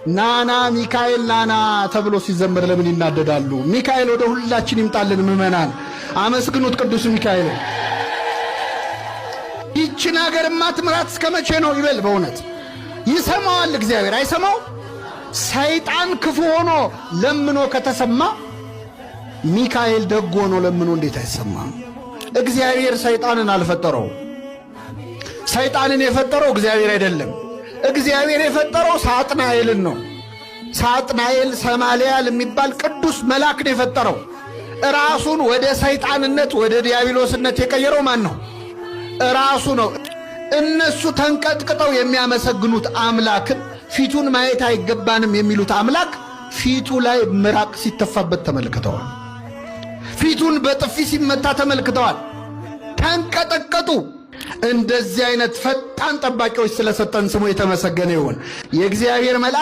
ናና ሚካኤል ናና ተብሎ ሲዘመር ለምን ይናደዳሉ? ሚካኤል ወደ ሁላችን ይምጣልን። ምእመናን አመስግኑት ቅዱስ ሚካኤል። ይህችን ሀገር ማትምራት እስከመቼ ነው ይበል። በእውነት ይሰማዋል እግዚአብሔር አይሰማው? ሰይጣን ክፉ ሆኖ ለምኖ ከተሰማ ሚካኤል ደግ ሆኖ ለምኖ እንዴት አይሰማም? እግዚአብሔር ሰይጣንን አልፈጠረው። ሰይጣንን የፈጠረው እግዚአብሔር አይደለም። እግዚአብሔር የፈጠረው ሳጥናኤልን ነው። ሳጥናኤል ሰማልያል የሚባል ቅዱስ መልአክ ነው የፈጠረው። ራሱን ወደ ሰይጣንነት ወደ ዲያብሎስነት የቀየረው ማን ነው? ራሱ ነው። እነሱ ተንቀጥቅጠው የሚያመሰግኑት አምላክን ፊቱን ማየት አይገባንም የሚሉት አምላክ ፊቱ ላይ ምራቅ ሲተፋበት ተመልክተዋል። ፊቱን በጥፊ ሲመታ ተመልክተዋል። ተንቀጠቀጡ። እንደዚህ አይነት ፈጣን ጠባቂዎች ስለሰጠን ስሙ የተመሰገነ ይሁን። የእግዚአብሔር መልአክ